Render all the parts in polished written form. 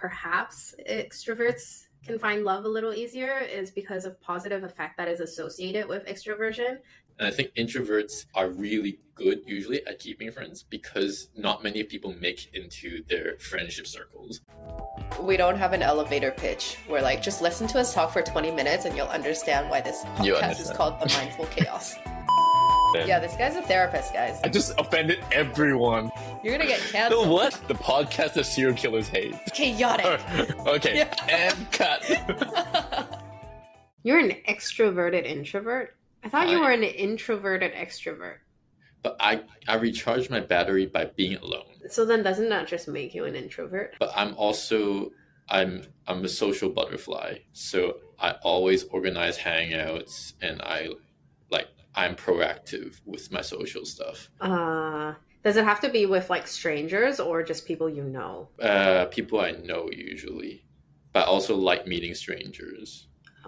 perhaps extroverts can find love a little easier is because of positive effect that is associated with extroversion. And I think introverts are really good usually at keeping friends because not many people make into their friendship circles. We don't have an elevator pitch. We're like, just listen to us talk for 20 minutes and you'll understand why this podcast is called The Mindful Chaos. Yeah, this guy's a therapist, guys. I just offended everyone. You're gonna get canceled. The what? The podcast that serial killers hate. Chaotic. Okay, Yeah. and cut. You're an extroverted introvert? I thought you were an introverted extrovert. But I recharge my battery by being alone. So then doesn't that just make you an introvert? But I'm a social butterfly. So I always organize hangouts and I'm proactive with my social stuff. Does it have to be with like strangers or just people you know? People I know usually. But I also like meeting strangers.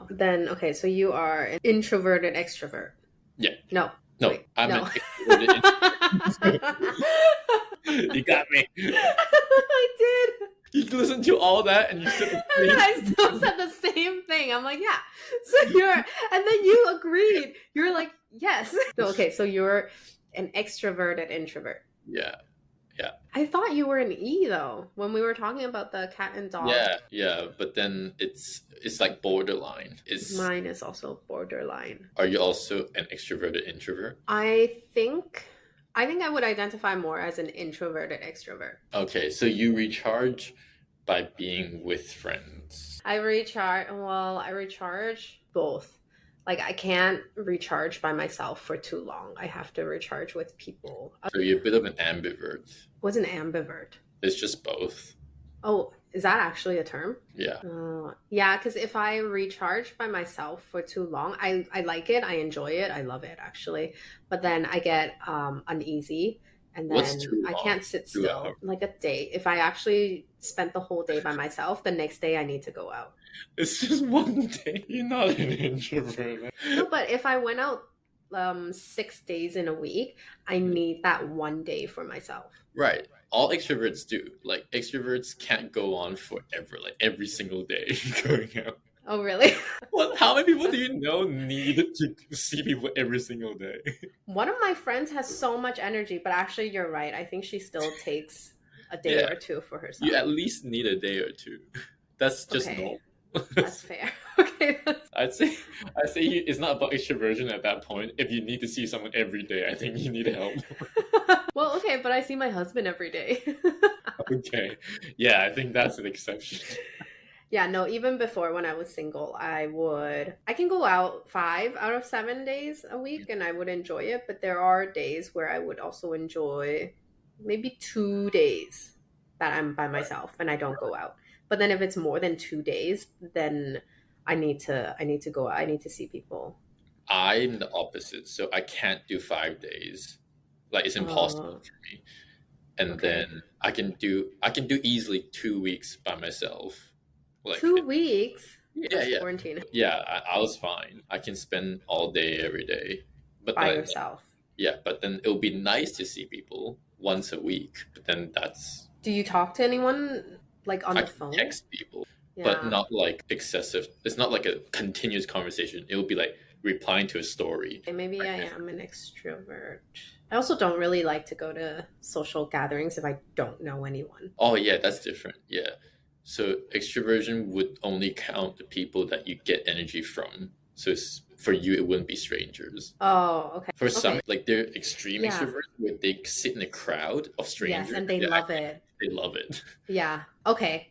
Then, okay, so you are an introverted extrovert. Yeah. No. No, Wait, I'm no. an extroverted introvert. You got me. I did. You listened to all that and you said I still said the same thing. I'm like, yeah. So and then you agreed. You're like, yes. No, okay, so you're an extroverted introvert. Yeah. I thought you were an E though, when we were talking about the cat and dog. Yeah, but then it's like borderline. Mine is also borderline. Are you also an extroverted introvert? I think I would identify more as an introverted extrovert. Okay, so you recharge by being with friends. I recharge both. Like, I can't recharge by myself for too long. I have to recharge with people. So you're a bit of an ambivert. What's an ambivert? It's just both. Oh, is that actually a term? Yeah. Yeah, because if I recharge by myself for too long, I like it. I enjoy it. I love it, actually. But then I get uneasy. And then I can't sit still. Like a day. If I actually spent the whole day by myself, the next day I need to go out. It's just one day. You're not an introvert. No, but if I went out 6 days in a week, I need that one day for myself. Right. All extroverts do. Like, extroverts can't go on forever, like every single day going out. Oh, really? What? How many people do you know need to see people every single day? One of my friends has so much energy, but actually you're right. I think she still takes a day or two for herself. You at least need a day or two. That's just normal. That's fair. Okay. I'd say it's not about extroversion at that point. If you need to see someone every day, I think you need help. Well, okay, but I see my husband every day. Okay. Yeah, I think that's an exception. Yeah, no, even before when I was single, I can go out 5 out of 7 days a week and I would enjoy it. But there are days where I would also enjoy maybe 2 days that I'm by myself and I don't go out. But then if it's more than 2 days, then I need to go out. I need to see people. I'm the opposite. So I can't do 5 days. Like, it's impossible for me. And then I can do easily 2 weeks by myself. Like, 2 weeks? Yeah. Quarantine. Yeah, I was fine. I can spend all day every day. But by then, yourself. Yeah, but then it would be nice to see people once a week. But then that's... Do you talk to anyone like on the phone? I text people, but not like excessive. It's not like a continuous conversation. It would be like replying to a story. Maybe I am an extrovert. I also don't really like to go to social gatherings if I don't know anyone. Oh yeah, that's different. Yeah. So extroversion would only count the people that you get energy from. So for you, it wouldn't be strangers. Oh, okay. For some, like they're extreme extroverts where they sit in a crowd of strangers. Yes, and they love it. They love it. Yeah. Okay.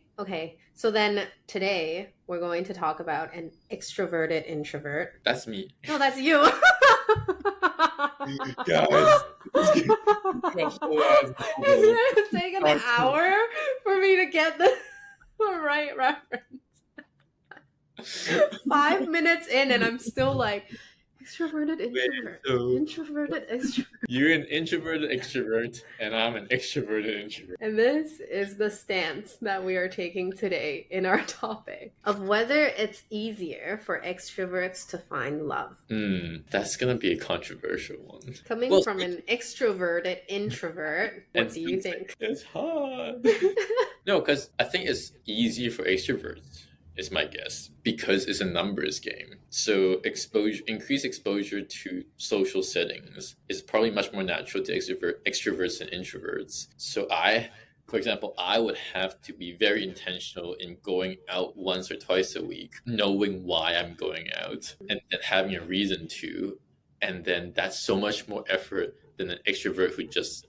So then today we're going to talk about an extroverted introvert. That's me. No, that's you. Guys. It's taken an hour for me to get the right reference. 5 minutes in and I'm still like, Extroverted introvert. So Introverted extrovert. you're an introverted extrovert, and I'm an extroverted introvert. And this is the stance that we are taking today in our topic of whether it's easier for extroverts to find love. That's gonna be a controversial one. Coming from an extroverted introvert, what do you think? It's hard. No, because I think it's easier for extroverts, is my guess, because it's a numbers game. So increased exposure to social settings is probably much more natural to extroverts than introverts. So for example, I would have to be very intentional in going out once or twice a week, knowing why I'm going out and having a reason to. And then that's so much more effort than an extrovert who just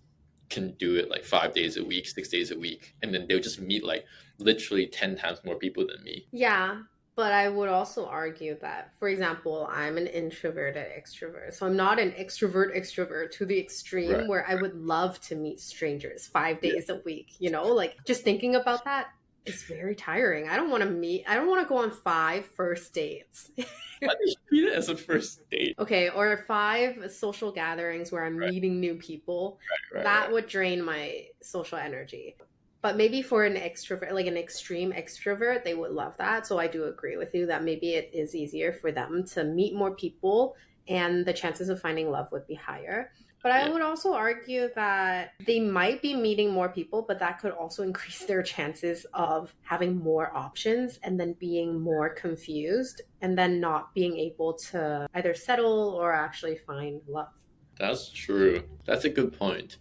can do it like 5 days a week, 6 days a week. And then they'll just meet like literally 10 times more people than me. Yeah. But I would also argue that, for example, I'm an introverted extrovert. So I'm not an extrovert to the extreme where I would love to meet strangers 5 days a week. You know, like just thinking about that is very tiring. I don't want to go on 5 first dates. Why do you treat it as a first date? Okay, or 5 social gatherings where I'm meeting new people. That would drain my social energy. But maybe for an extrovert, like an extreme extrovert, they would love that. So I do agree with you that maybe it is easier for them to meet more people and the chances of finding love would be higher. But I would also argue that they might be meeting more people, but that could also increase their chances of having more options and then being more confused and then not being able to either settle or actually find love. That's true. That's a good point.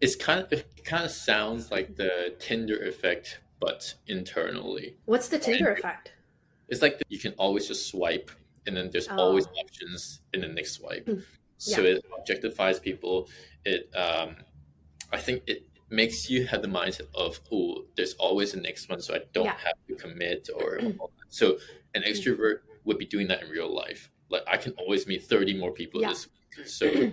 It kind of sounds like the Tinder effect, but internally. What's the Tinder effect? It's like you can always just swipe, and then there's always options in the next swipe. So it objectifies people. I think it makes you have the mindset of, oh, there's always a next one, so I don't have to commit or all that. So an extrovert would be doing that in real life. Like I can always meet 30 more people this week. So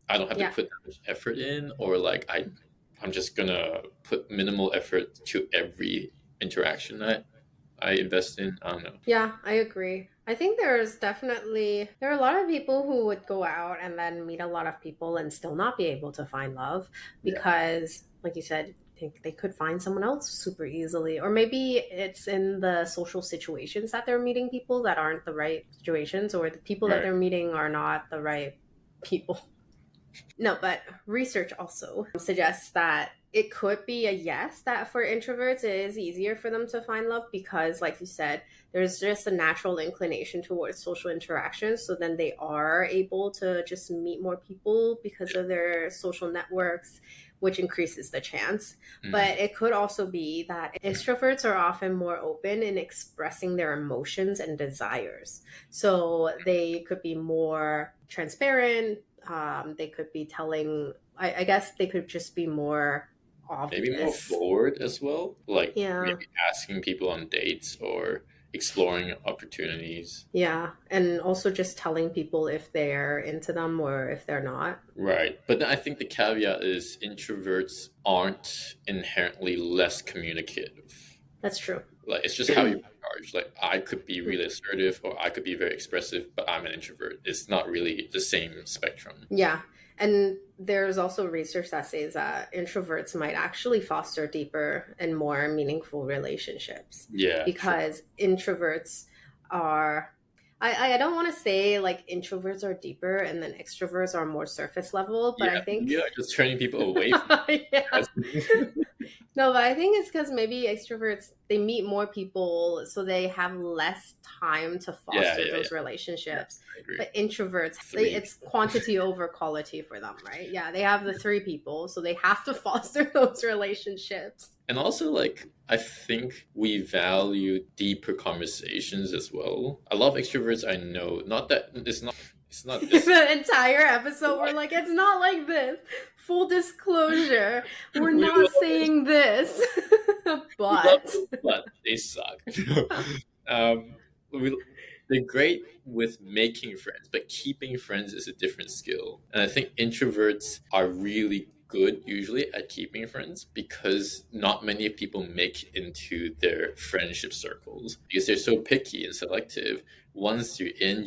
I don't have to put that much effort in, or like I'm just gonna put minimal effort to every interaction that I invest in. I don't know. Yeah, I agree. I think there are a lot of people who would go out and then meet a lot of people and still not be able to find love because, like you said, they could find someone else super easily. Or maybe it's in the social situations that they're meeting people that aren't the right situations, or the people that they're meeting are not the right people. No, but research also suggests that it could be a yes, that for introverts it is easier for them to find love because, like you said, there's just a natural inclination towards social interactions. So then they are able to just meet more people because of their social networks, which increases the chance. But it could also be that extroverts are often more open in expressing their emotions and desires. So they could be more transparent. They could be telling, I guess they could just be more obvious. Maybe more forward as well. Like maybe asking people on dates or exploring opportunities. Yeah. And also just telling people if they're into them or if they're not. Right. But then I think the caveat is introverts aren't inherently less communicative. That's true. Like it's just how you charge. Like I could be really assertive or I could be very expressive, but I'm an introvert. It's not really the same spectrum. Yeah. And there's also research that says that introverts might actually foster deeper and more meaningful relationships. Yeah. Because introverts are, I don't want to say like introverts are deeper and then extroverts are more surface level, but I think... Yeah, just turning people away from No, but I think it's because maybe extroverts, they meet more people, so they have less time to foster those relationships. But introverts, it's quantity over quality for them, right? Yeah, they have the 3 people, so they have to foster those relationships. And also, like, I think we value deeper conversations as well. A lot of extroverts I know, it's not this. The entire episode, we're like, it's not like this. Full disclosure, we're not saying this, but they suck. They're great with making friends, but keeping friends is a different skill. And I think introverts are really good usually at keeping friends because not many people make it into their friendship circles because they're so picky and selective. Once you're in,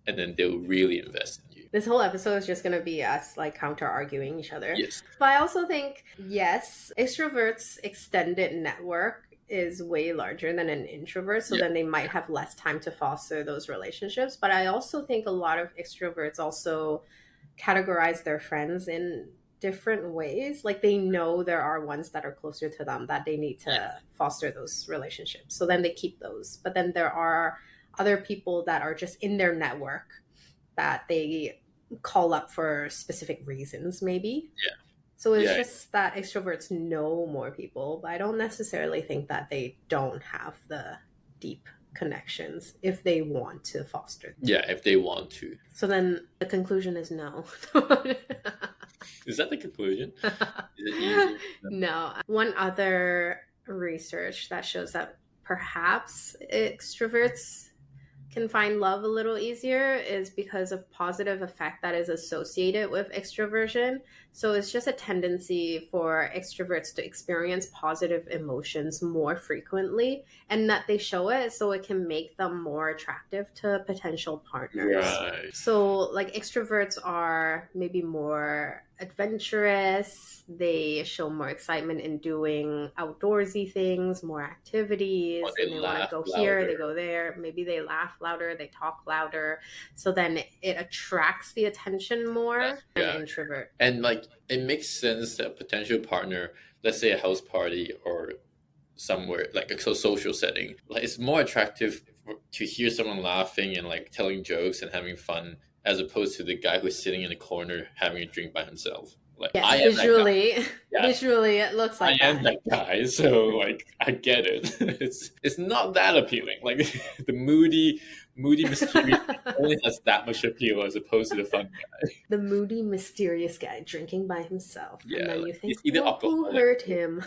and then they'll really invest in you. This whole episode is just going to be us like counter-arguing each other. Yes. But I also think, yes, extroverts' extended network is way larger than an introvert, so then they might have less time to foster those relationships. But I also think a lot of extroverts also categorize their friends in different ways. Like they know there are ones that are closer to them that they need to foster those relationships. So then they keep those. But then there are other people that are just in their network that they call up for specific reasons, maybe. Yeah. So it's just that extroverts know more people, but I don't necessarily think that they don't have the deep connections if they want to foster them. Yeah, if they want to. So then the conclusion is no. Is that the conclusion? Is it easy? No. One other research that shows that perhaps extroverts can find love a little easier is because of positive effect that is associated with extroversion. So it's just a tendency for extroverts to experience positive emotions more frequently and that they show it so it can make them more attractive to potential partners. Right. So like extroverts are maybe more adventurous. They show more excitement in doing outdoorsy things, more activities. And they want to go here, they go there. Maybe they laugh louder, they talk louder. So then it attracts the attention more than an introvert. And like it makes sense that a potential partner, let's say a house party or somewhere like a social setting, like it's more attractive to hear someone laughing and like telling jokes and having fun as opposed to the guy who's sitting in the corner having a drink by himself. Like yes, I am visually, that guy. Visually it looks like I am that guy, so like I get it. It's not that appealing. Like the moody, mysterious only has that much appeal as opposed to the fun guy. The moody, mysterious guy drinking by himself. Yeah, and then like, you think, who hurt him?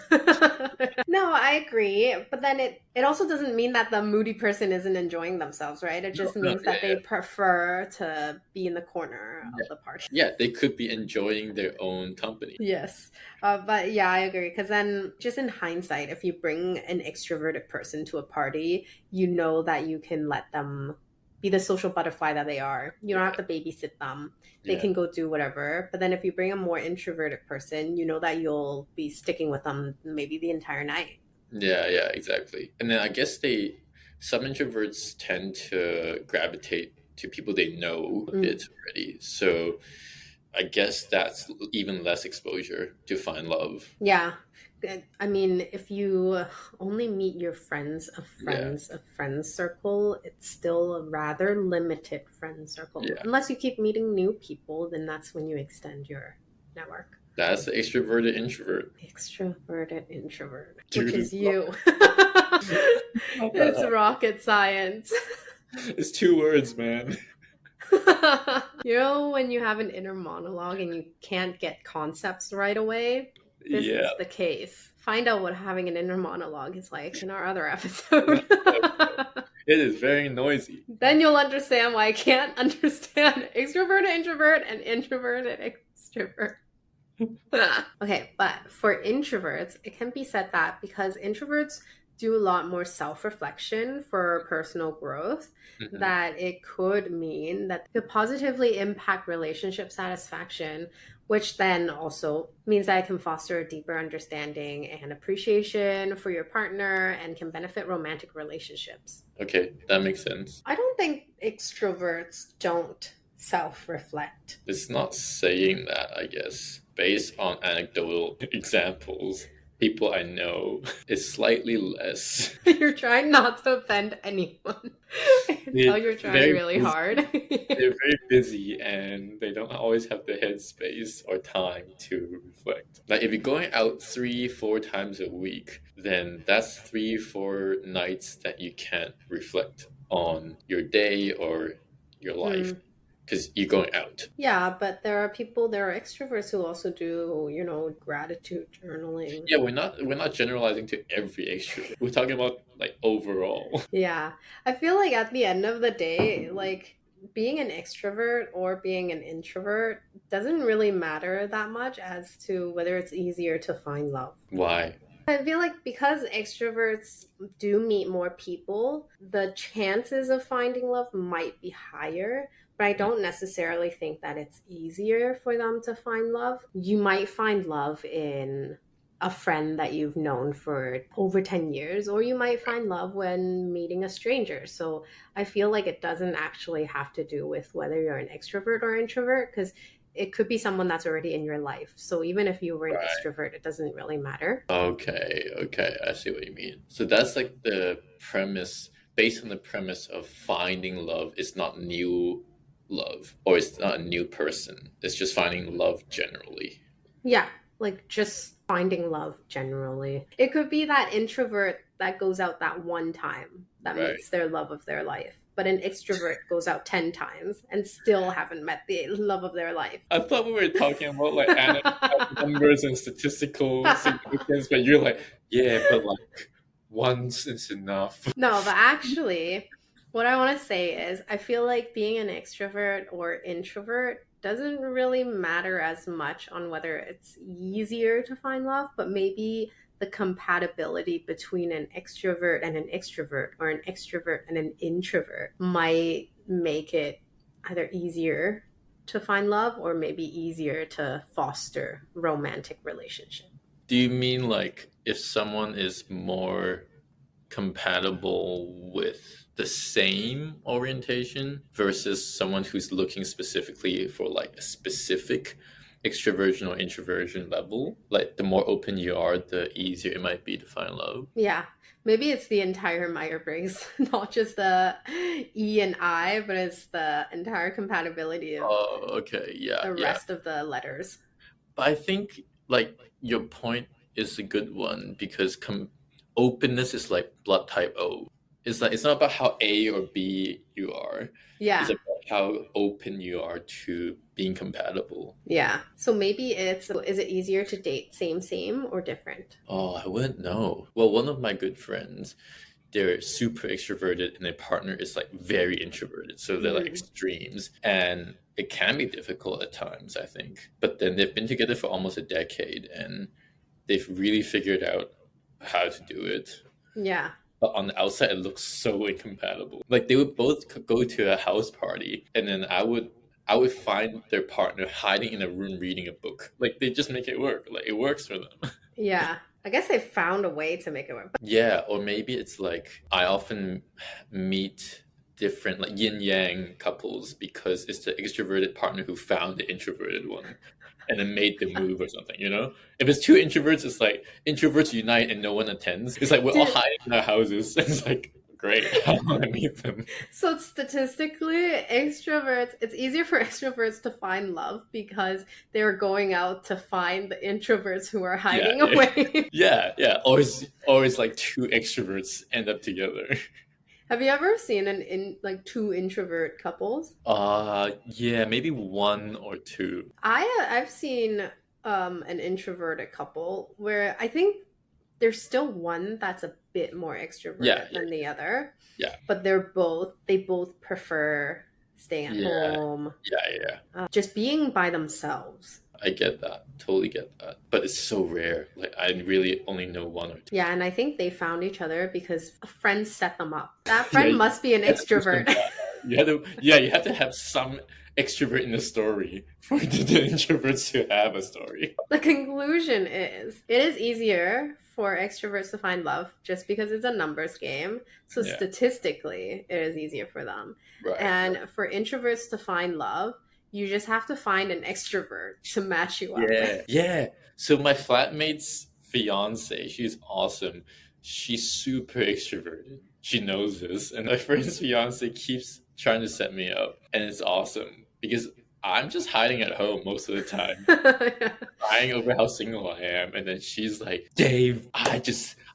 No, I agree. But then it also doesn't mean that the moody person isn't enjoying themselves, right? It just means that they prefer to be in the corner of the party. Yeah, they could be enjoying their own company. Yes. But yeah, I agree. Because then just in hindsight, if you bring an extroverted person to a party, you know that you can let them be the social butterfly that they are. You don't have to babysit them. They can go do whatever. But then if you bring a more introverted person, you know that you'll be sticking with them maybe the entire night. Yeah, exactly. And then I guess some introverts tend to gravitate to people they know a bit already. So I guess that's even less exposure to find love. Yeah. I mean, if you only meet your friends of friends circle, it's still a rather limited friend circle. Yeah. Unless you keep meeting new people, then that's when you extend your network. That's the extroverted introvert. Extroverted introvert, which is you. It's rocket science. It's 2 words, man. You know when you have an inner monologue and you can't get concepts right away? This is the case. Find out what having an inner monologue is like in our other episode. It is very noisy. Then you'll understand why I can't understand extroverted introvert and introverted extrovert. Okay, but for introverts, it can be said that because introverts do a lot more self-reflection for personal growth, that it could mean that it could positively impact relationship satisfaction, which then also means that it can foster a deeper understanding and appreciation for your partner and can benefit romantic relationships. Okay, that makes sense. I don't think extroverts don't self-reflect. It's not saying that, I guess. Based on anecdotal examples, people I know, it's slightly less. You're trying not to offend anyone. You're trying really hard. They're very busy and they don't always have the headspace or time to reflect. Like if you're going out 3-4 times a week, then that's 3-4 nights that you can't reflect on your day or your life. Because you're going out. Yeah, but there are extroverts who also do, gratitude journaling. Yeah, we're not generalizing to every extrovert. We're talking about like overall. Yeah. I feel like at the end of the day, like being an extrovert or being an introvert doesn't really matter that much as to whether it's easier to find love. Why? I feel like because extroverts do meet more people, the chances of finding love might be higher, but I don't necessarily think that it's easier for them to find love. You might find love in a friend that you've known for over 10 years, or you might find love when meeting a stranger. So I feel like it doesn't actually have to do with whether you're an extrovert or introvert, because it could be someone that's already in your life. So even if you were an extrovert, it doesn't really matter. Okay, I see what you mean. So that's like the premise, based on the premise of finding love is not new love, or it's not a new person. It's just finding love generally. Yeah, like just finding love generally. It could be that introvert that goes out that one time that meets their love of their life. But an extrovert goes out 10 times and still haven't met the love of their life. I thought we were talking about like numbers and statistical significance, but you're like, yeah, but like once is enough. No, but actually, what I want to say is I feel like being an extrovert or introvert doesn't really matter as much on whether it's easier to find love, but maybe the compatibility between an extrovert and an extrovert, or an extrovert and an introvert, might make it either easier to find love or maybe easier to foster romantic relationship. Do you mean like if someone is more compatible with the same orientation versus someone who's looking specifically for like a specific extroversion or introversion level? Like the more open you are, the easier it might be to find love. Yeah, maybe it's the entire Myers-Briggs, not just the E and I, but it's the entire compatibility of the rest of the letters. But I think like your point is a good one, because openness is like blood type O. It's like, it's not about how A or B you are. Yeah. It's about how open you are to being compatible. Yeah. So maybe is it easier to date same or different? Oh, I wouldn't know. Well, one of my good friends, they're super extroverted and their partner is like very introverted. So they're like extremes. And it can be difficult at times, I think. But then they've been together for almost a decade and they've really figured out how to do it. Yeah. But on the outside, it looks so incompatible. Like they would both go to a house party, and then I would find their partner hiding in a room reading a book. Like they just make it work. Like it works for them. Yeah. I guess they found a way to make it work. Yeah, or maybe it's like I often meet different like yin yang couples because it's the extroverted partner who found the introverted one and then made the move or something, you know? If it's two introverts, it's like introverts unite and no one attends. It's like we're all hiding in our houses. It's like, great, how do I meet them? So statistically, it's easier for extroverts to find love because they're going out to find the introverts who are hiding away. Yeah. Always like two extroverts end up together. Have you ever seen two introvert couples? Yeah, maybe one or two. I've seen an introverted couple where I think there's still one that's a bit more extroverted than the other. Yeah. But they both prefer staying at home. Yeah. Just being by themselves. I get that. Totally get that. But it's so rare. Like I really only know one or two. Yeah, and I think they found each other because a friend set them up. That friend must be an extrovert. You have to have some extrovert in the story for the introverts to have a story. The conclusion is it is easier for extroverts to find love just because it's a numbers game. So statistically, it is easier for them. Right. And for introverts to find love, you just have to find an extrovert to match you up with. Yeah. So my flatmate's fiance, she's awesome. She's super extroverted. She knows this. And my friend's fiance keeps trying to set me up. And it's awesome because I'm just hiding at home most of the time. Crying over how single I am. And then she's like, Dave, I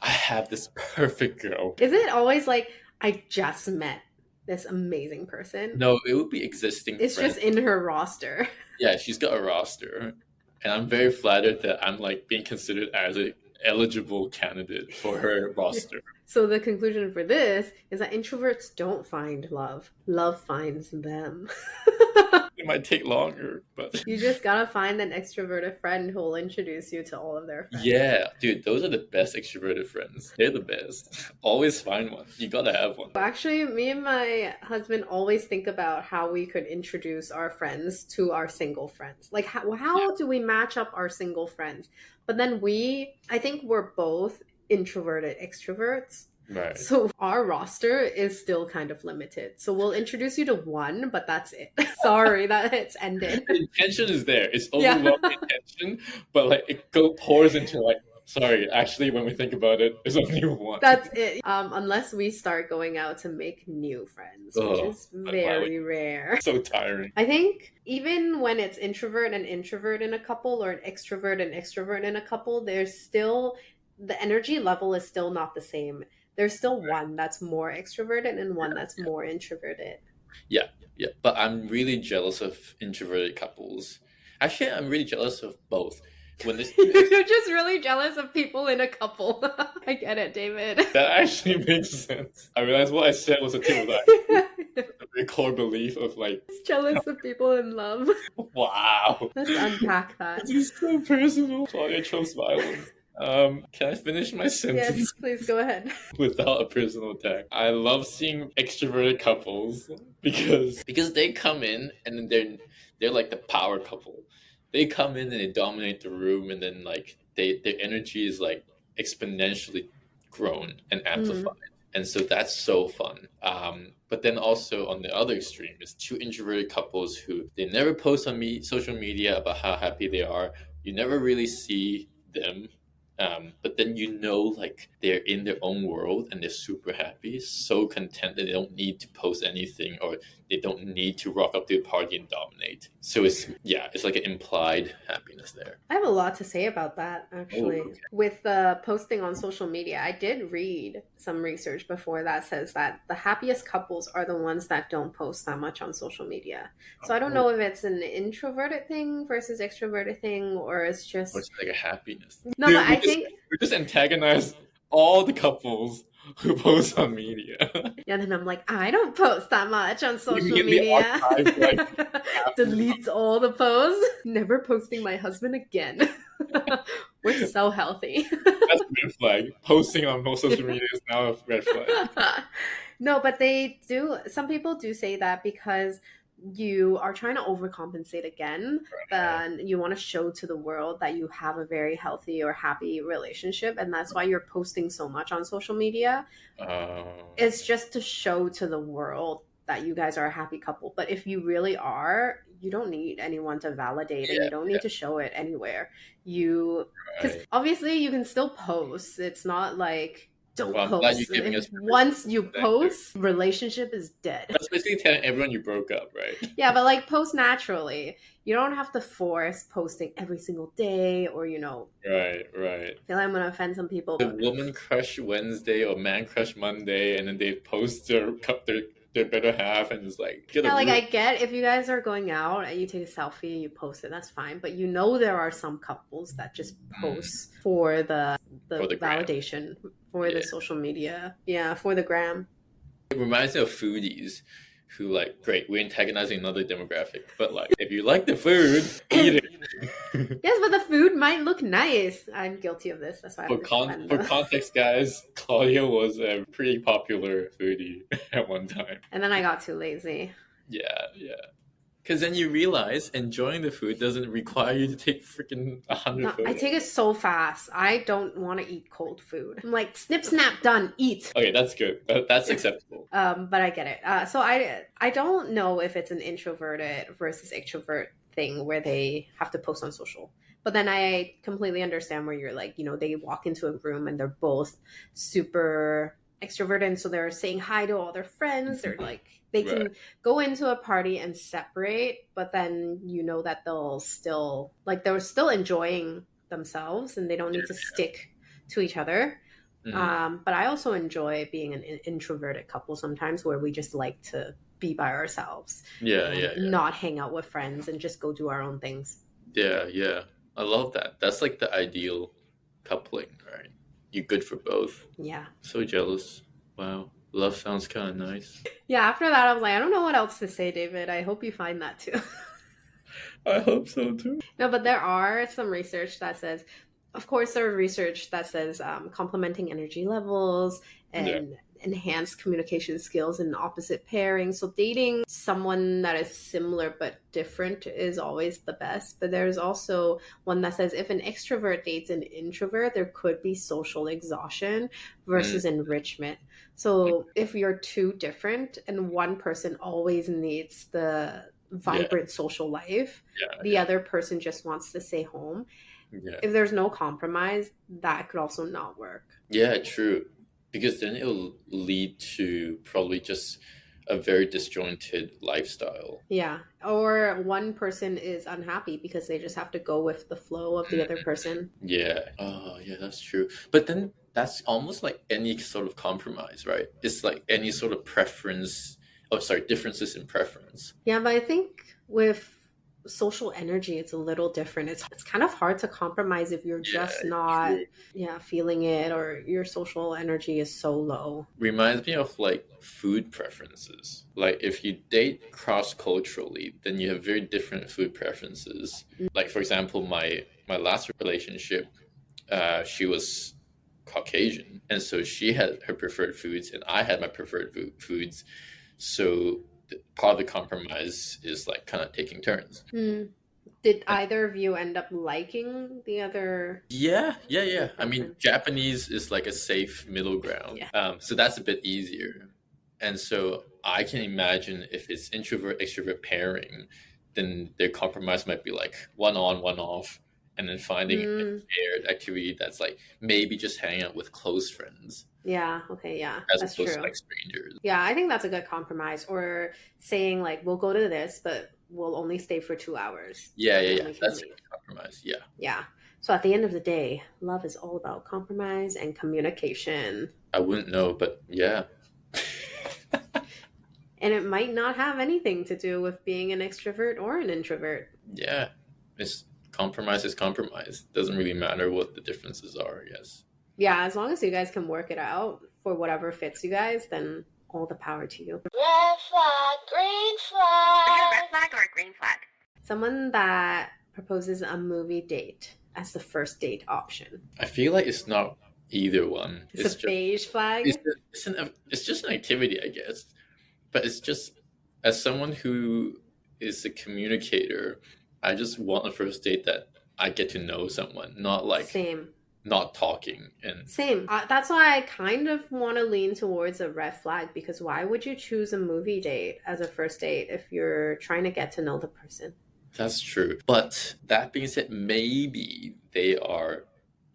have this perfect girl. Is it always like, I just met this amazing person? No, it would be existing It's friends. just in her roster. Yeah, she's got a roster. And I'm very flattered that I'm like being considered as eligible candidate for her roster. So the conclusion for this is that introverts don't find love. Love finds them. It might take longer, but you just gotta find an extroverted friend who will introduce you to all of their friends. Yeah, dude, those are the best extroverted friends. They're the best. Always find one. You gotta have one. Actually, me and my husband always think about how we could introduce our friends to our single friends. Like, how do we match up our single friends? But then I think we're both introverted extroverts. Right. So our roster is still kind of limited. So we'll introduce you to one, but that's it. Sorry that it's ended. The intention is there. It's overwhelming intention, but like it pours into like, sorry, actually when we think about it, there's only one. That's it. Unless we start going out to make new friends, which is very rare. So tiring. I think even when it's introvert and introvert in a couple, or an extrovert and extrovert in a couple, there's still, the energy level is still not the same. There's still one that's more extroverted and one that's more introverted. Yeah. But I'm really jealous of introverted couples. Actually, I'm really jealous of both. You're just really jealous of people in a couple. I get it, David. That actually makes sense. I realized what I said was a tip of that. A very core belief of like... jealous of people in love. Wow. Let's unpack that. This is so personal. Claudia chose violence. Can I finish my sentence? Yes, please go ahead. Without a personal attack. I love seeing extroverted couples because they come in and then they're like the power couple. They come in and they dominate the room, and then like their energy is like exponentially grown and amplified. And so that's so fun. But then also on the other extreme is two introverted couples who they never post on social media about how happy they are. You never really see them. But then like they're in their own world and they're super happy, so content that they don't need to post anything, or they don't need to rock up to a party and dominate. So it's like an implied happiness there. I have a lot to say about that, actually. Okay. With posting on social media, I did read some research before that says that the happiest couples are the ones that don't post that much on social media. So I don't know if it's an introverted thing versus extroverted thing, or it's just... Or it's like a happiness. No, but I think... We just antagonize all the couples who post on media. Yeah, then I'm like, I don't post that much on social media. Deletes all the posts. Never posting my husband again. We're so healthy. That's a red flag. Posting on social media is now a red flag. No, but some people do say that because you are trying to overcompensate again, and you want to show to the world that you have a very healthy or happy relationship, and that's why you're posting so much on social media. It's just to show to the world that you guys are a happy couple. But if you really are, you don't need anyone to validate, and you don't need to show it anywhere. Because obviously you can still post. It's not like don't post. Once you post, relationship is dead. That's basically telling everyone you broke up, right? Yeah, but like post naturally. You don't have to force posting every single day, or Right. I feel like I'm gonna offend some people. The woman crush Wednesday or man crush Monday, and then they post their better half, and it's like... I get if you guys are going out and you take a selfie and you post it, that's fine. But there are some couples that just post for the validation, for the social media. Yeah, for the gram. It reminds me of foodies who great, we're antagonizing another demographic, but if you like the food, eat it. Yes, but the food might look nice. I'm guilty of this. That's why for context, guys, Claudia was a pretty popular foodie at one time. And then I got too lazy. Yeah. Because then you realize enjoying the food doesn't require you to take freaking 100 photos. I take it so fast. I don't want to eat cold food. I'm like, snip, snap, done, eat. Okay, that's good. That's acceptable. But I get it. So I don't know if it's an introverted versus extrovert thing where they have to post on social. But then I completely understand where you're like, they walk into a room and they're both super extroverted. And so they're saying hi to all their friends. They're like... They can go into a party and separate, but then that they're still enjoying themselves and they don't need to stick to each other. Mm-hmm. But I also enjoy being an introverted couple sometimes, where we just like to be by ourselves. Not hang out with friends and just go do our own things. Yeah. I love that. That's like the ideal coupling, right? You're good for both. Yeah. So jealous. Wow. Love sounds kind of nice. Yeah, after that, I was like, I don't know what else to say, David. I hope you find that too. I hope so too. No, but there are some research that says, of course, there's research that says complementing energy levels and enhanced communication skills in opposite pairings. So dating someone that is similar but different is always the best. But there's also one that says if an extrovert dates an introvert, there could be social exhaustion versus enrichment. So if you're two different and one person always needs the vibrant social life, the other person just wants to stay home. If there's no compromise, that could also not work. Yeah, true. Because then it'll lead to probably just a very disjointed lifestyle. Yeah. Or one person is unhappy because they just have to go with the flow of the other person. Yeah. Oh, yeah, that's true. But then that's almost like any sort of compromise, right? It's like any sort of preference. Oh, sorry, differences in preference. Yeah, but I think with social energy, it's a little different. It's kind of hard to compromise if you're just not feeling it, or your social energy is so low. Reminds me of like food preferences. Like if you date cross-culturally, then you have very different food preferences. Like for example, my last relationship, she was Caucasian, and so she had her preferred foods and I had my preferred foods. So part of the compromise is like kind of taking turns. Did either of you end up liking the other? Yeah. I mean, Japanese is like a safe middle ground. So that's a bit easier. And so I can imagine if it's introvert extrovert pairing, then their compromise might be like one on, one off, and then finding a shared activity that's like maybe just hanging out with close friends. Yeah. Okay. Yeah. That's true. Like strangers. Yeah, I think that's a good compromise. Or saying like, we'll go to this, but we'll only stay for 2 hours. Yeah. That's a good compromise. Yeah. Yeah. So at the end of the day, love is all about compromise and communication. I wouldn't know, but yeah. And it might not have anything to do with being an extrovert or an introvert. Yeah. Compromise is compromise. Doesn't really matter what the differences are, I guess. Yeah, as long as you guys can work it out for whatever fits you guys, then all the power to you. Red flag, green flag. Are you a red flag or a green flag? Someone that proposes a movie date as the first date option. I feel like it's not either one. It's a beige flag? It's just an activity, I guess. But it's just, as someone who is a communicator, I just want a first date that I get to know someone, not like... Same. Not talking. And Same. That's why I kind of want to lean towards a red flag, because why would you choose a movie date as a first date if you're trying to get to know the person? That's true. But that being said, maybe they are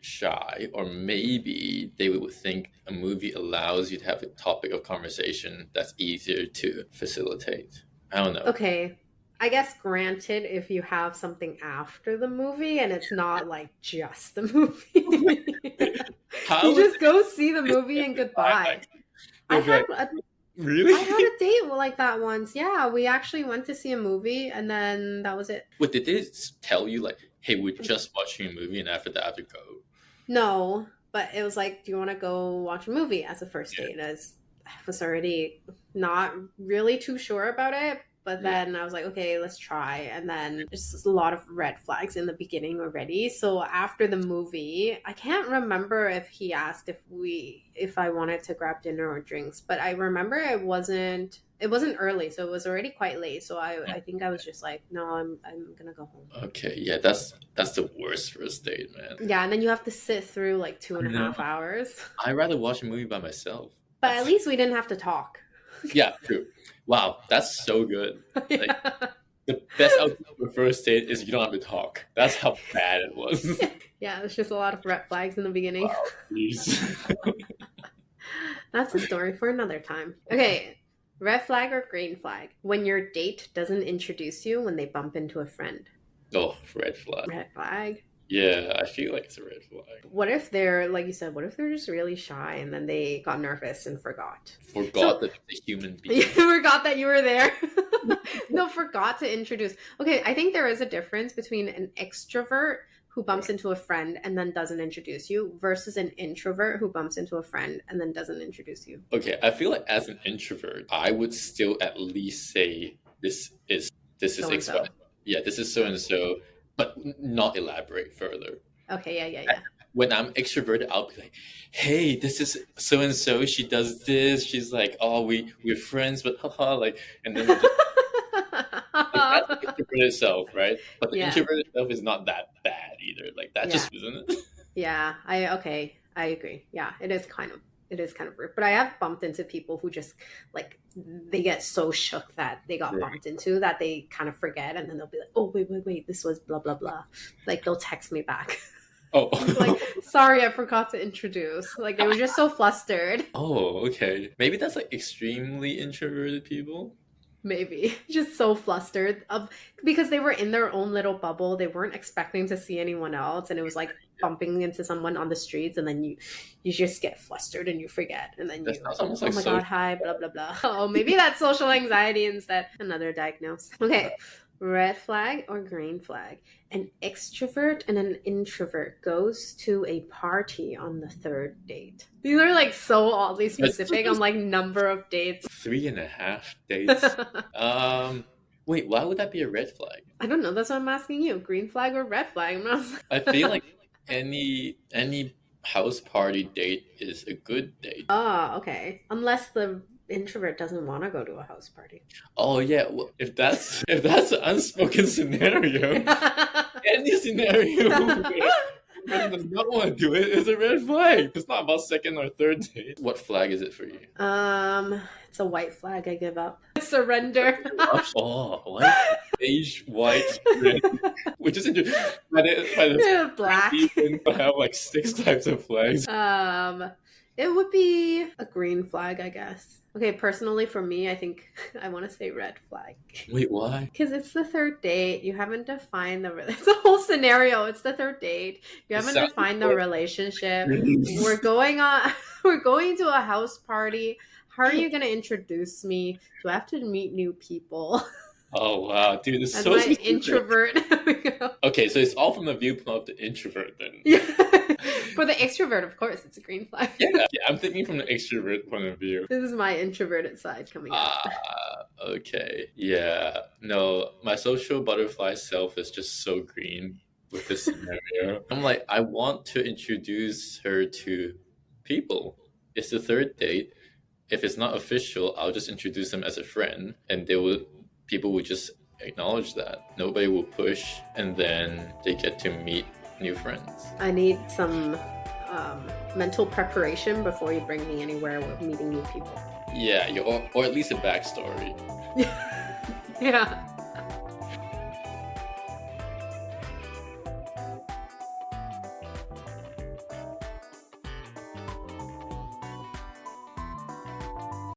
shy, or maybe they would think a movie allows you to have a topic of conversation that's easier to facilitate. I don't know. Okay. I guess granted, if you have something after the movie and it's not like just the movie. You just go see the movie and goodbye. Really? I had a date like that once. Yeah, we actually went to see a movie and then that was it. Wait, did they tell you like, hey, we're just watching a movie and after that I have to go? No, but it was like, do you want to go watch a movie as a first date? As I was already not really too sure about it. But then I was like, okay, let's try. And then just a lot of red flags in the beginning already. So after the movie, I can't remember if he asked if I wanted to grab dinner or drinks. But I remember it wasn't early, so it was already quite late. So I think I was just like, no, I'm gonna go home. Okay, yeah, that's the worst first date, man. Yeah, and then you have to sit through like 2.5 hours. I'd rather watch a movie by myself. But at least we didn't have to talk. Yeah, true. Wow, that's so good. Like, the best outcome of a first date is you don't have to talk. That's how bad it was. Yeah, it's just a lot of red flags in the beginning. Wow, please. That's a story for another time. Okay, red flag or green flag? When your date doesn't introduce you when they bump into a friend. Oh, red flag. Red flag? Yeah, I feel like it's a red flag. What if they're, like you said, what if they're just really shy and then they got nervous and forgot? Forgot that it's a human being. You forgot that you were there. No, forgot to introduce. Okay, I think there is a difference between an extrovert who bumps into a friend and then doesn't introduce you versus an introvert who bumps into a friend and then doesn't introduce you? Okay, I feel like as an introvert, I would still at least say this is So-and-so. XY. Yeah, this is so and so, but not elaborate further. Okay, yeah. When I'm extroverted, I'll be like, "Hey, this is so and so. She does this. She's like, oh, we're friends, but haha, like." And then we're just, that's the introverted self, right? But the introverted self is not that bad either. Like that just isn't it. Yeah, I agree. Yeah, it is kind of rude. But I have bumped into people who just like they get so shook that they got bumped into that they kind of forget, and then they'll be like, "Oh, wait, this was blah blah blah." Like they'll text me back. Oh, like, sorry, I forgot to introduce. Like they were just so flustered. Oh, okay. Maybe that's like extremely introverted people. Maybe just so flustered because they were in their own little bubble. They weren't expecting to see anyone else, and it was like bumping into someone on the streets, and then you just get flustered and you forget, and then oh my god, hi, blah blah blah. Oh, maybe that's social anxiety instead. Another diagnosis. Okay. Red flag or green flag? An extrovert and an introvert goes to a party on the third date. These are like so oddly specific on like number of dates. 3.5 dates. Wait, why would that be a red flag? I don't know. That's what I'm asking you. Green flag or red flag? I feel like any house party date is a good date. Oh, okay. Unless the introvert doesn't want to go to a house party. Oh yeah, well, if that's an unspoken scenario, any scenario where does not want to do it is a red flag. It's not about second or third date. What flag is it for you? It's a white flag. I give up. Surrender. Oh, white, beige, white, red. Which is interesting. By the black. You can have like 6 types of flags. It would be a green flag, I guess. Okay, personally for me, I think I want to say red flag. Wait, why? Because it's the third date. You haven't defined it's a whole scenario. It's the third date. You haven't defined the relationship. We're going to a house party. How are you going to introduce me? Do I have to meet new people? Oh wow, dude, this is as so my specific. Introvert. Okay, so it's all from the viewpoint of the introvert then. Yeah. For the extrovert, of course, it's a green flag. Yeah, I'm thinking from the extrovert point of view. This is my introverted side coming out. Okay. Yeah. No, my social butterfly self is just so green with this scenario. I'm like, I want to introduce her to people. It's the third date. If it's not official, I'll just introduce them as a friend, and people would just acknowledge that. Nobody will push, and then they get to meet new friends. I need some mental preparation before you bring me anywhere with meeting new people. Yeah, or at least a backstory. Yeah.